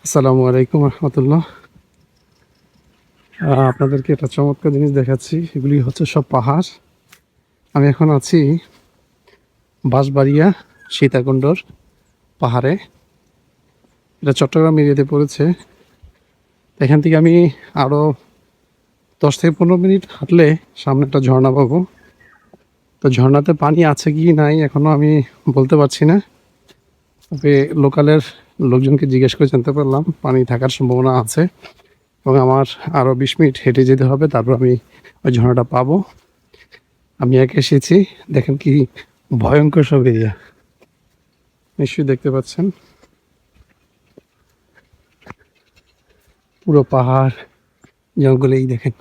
আসসালামু আলাইকুম রহমতুল্লাহ। আপনাদেরকে একটা চমৎকার জিনিস দেখাচ্ছি। এগুলি হচ্ছে সব পাহাড়। আমি এখন আছি বাঁশবাড়িয়া সীতাকুণ্ডর পাহাড়ে। এটা চট্টগ্রাম এরিয়াতে পড়েছে। এখান থেকে আমি আরও 10 থেকে 15 মিনিট হাঁটলে সামনে একটা ঝর্ণা পাবো। তো ঝর্ণাতে পানি আছে কি নাই এখনও আমি বলতে পারছি না, তবে লোকালের লোকজনকে জিজ্ঞেস করে জানতে পারলাম পানি থাকার সম্ভাবনা আছে এবং আমার আরও 20 মিনিট হেঁটে যেতে হবে, তারপর আমি ওই ঝর্ণাটা পাবো। আমি একা এসেছি, দেখেন কি ভয়ঙ্কর সব এরিয়া, নিশ্চয়ই দেখতে পাচ্ছেন। পুরো পাহাড় জঙ্গলেই দেখেন,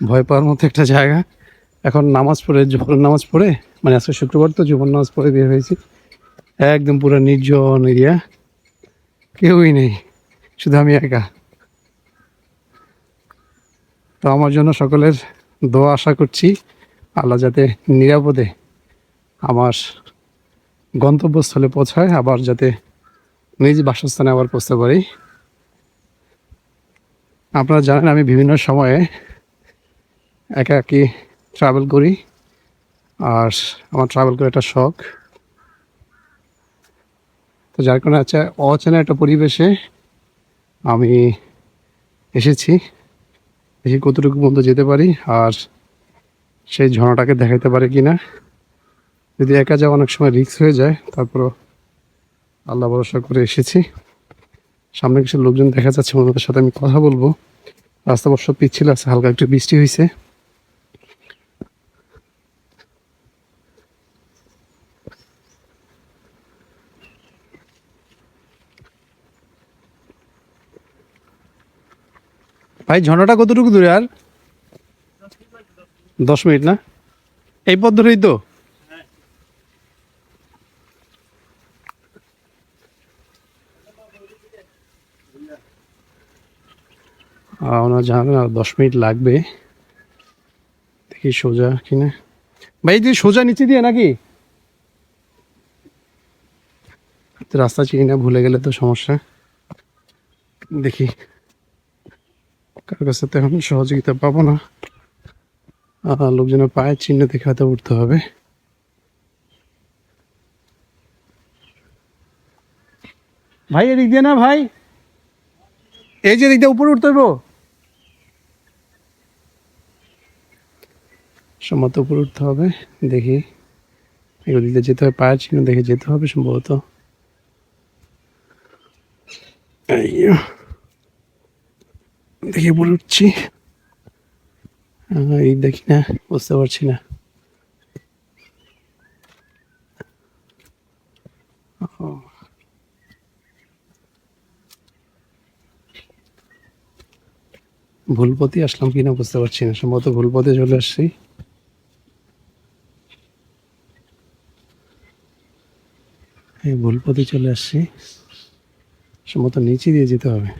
ভয় পাওয়ার মতো একটা জায়গা। এখন নামাজ পড়ে, জোহর নামাজ পড়ে, মানে আজকে শুক্রবার তো জোহর নামাজ পড়ে বের হয়েছি। একদম পুরো নির্জন এরিয়া, কেউই নেই, শুধু আমি একা। তো আমার জন্য সকলের দোয়া আশা করছি, আল্লাহ যাতে নিরাপদে আমার গন্তব্যস্থলে পৌঁছায়, আবার যাতে নিজ বাসস্থানে আবার পৌঁছতে পারি। আপনারা জানেন আমি বিভিন্ন সময়ে একাকী ট্রাভেল করি, আর আমার ট্রাভেল করে একটা শখ। তো যার কারণে অচেনা একটা পরিবেশে আমি এসেছি, দেখি কতটুকু পর্যন্ত যেতে পারি আর সেই ঝর্ণাটাকে দেখাইতে পারে কি না। যদি একা যাওয়া অনেক সময় রিস্ক হয়ে যায়, তারপরও আল্লাহ ভরসা করে এসেছি। সামনে কিছু লোকজন দেখা যাচ্ছে, ওনাদের সাথে আমি কথা বলবো। রাস্তা বর্ষ পিচ্ছিল আছে, হালকা একটু বৃষ্টি হয়েছে। ভাই ঝর্ণাটা কতটুকু দূরে আর? 10 মিনিট না? এই পথ ধরেই তো? ওনারা জানাবেন আর 10 মিনিট লাগবে, দেখি সোজা কিনা। ভাই যে সোজা নিচে দিয়ে নাকি? রাস্তা চিনি না, ভুলে গেলে তো সমস্যা। দেখি, কার কাছে তো এখন সহযোগিতা পাবো না। লোকজনের পায়ের চিহ্ন দেখে হয়তো উঠতে হবে। ভাই এদিক দিয়ে না ভাই, এই যে এদিক দিয়ে উপরে উঠতে হইব, সম্ভবত উপরে উঠতে হবে। দেখি ওদিক দিয়ে যেতে হবে, পায়ের চিহ্ন দেখে যেতে হবে সম্ভবত। দেখি উপরে উঠছি, এই দেখি না, বুঝতে পারছি না। ভুল পথে আসলাম কিনা বুঝতে পারছি না, সম্ভবত ভুল পথে চলে আসছি। এই ভুল পথে চলে আসছি, সম্ভবত নিচে দিয়ে যেতে হবে।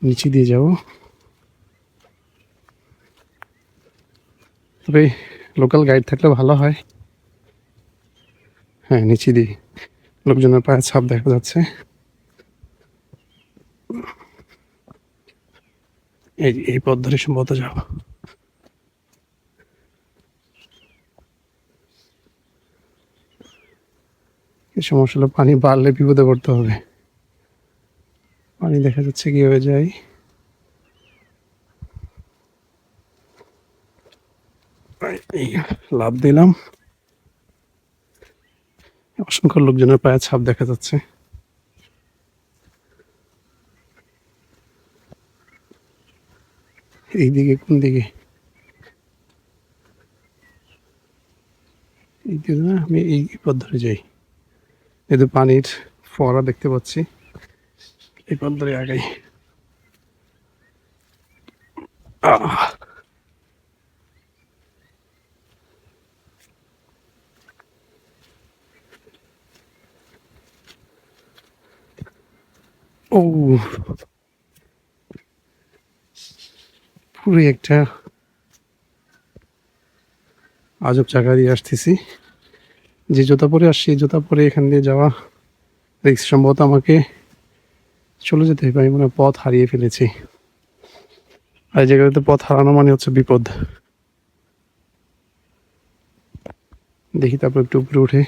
নিচে দিয়ে যাব, তবে লোকাল গাইড থাকলে ভালো হয়। হ্যাঁ, নিচে দিয়ে লোকজনের পায়ের ছাপ দেখা যাচ্ছে। এই পথ ধরে সম্ভবত যাব। এই সমস্যা হলো পানি বাড়লে বিপদে পড়তে হবে। পানি দেখা যাচ্ছে কিভাবে যাই। লাভ দিলাম, অসংখ্য লোকজনের পায়ের ছাপ দেখা যাচ্ছে। এইদিকে কোন দিকে? এই দিকে না, আমি এই পথ ধরে যাই। এই তো পানির ফোয়ারা দেখতে পাচ্ছি, এই পথ ধরে আগাই। ও, পুরো একটা আজব জায়গা দিয়ে আসতেছি। যে জুতা পরে আসছি এই জুতা পরে এখান দিয়ে যাওয়া রিস্ক। সম্ভবত আমাকে চলে যেতে হবে, আমি মনে হয় পথ হারিয়ে ফেলেছি। আর এই জায়গাতে পথ হারানো মানে হচ্ছে বিপদ। দেখি তারপর একটু উপরে উঠে।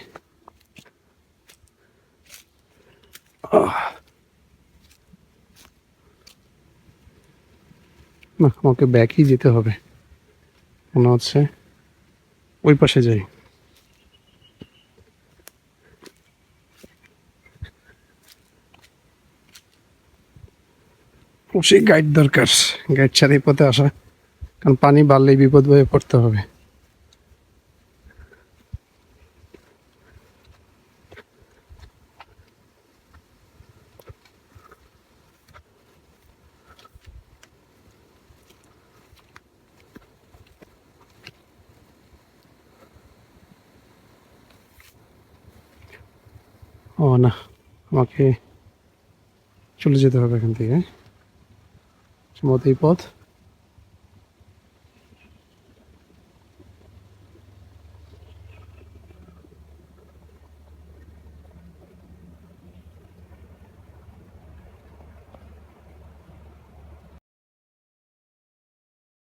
না, আমাকে ব্যাকই যেতে হবে মনে হচ্ছে। ওই পাশে যাই। অবশ্যই গাইড দরকার, গাইড ছাড়া এই পথে আসা, কারণ পানি বাড়লেই বিপদ হয়ে পড়তে হবে। ও না, আমাকে চলে যেতে হবে এখান থেকে। সম্ভবত এই পথ।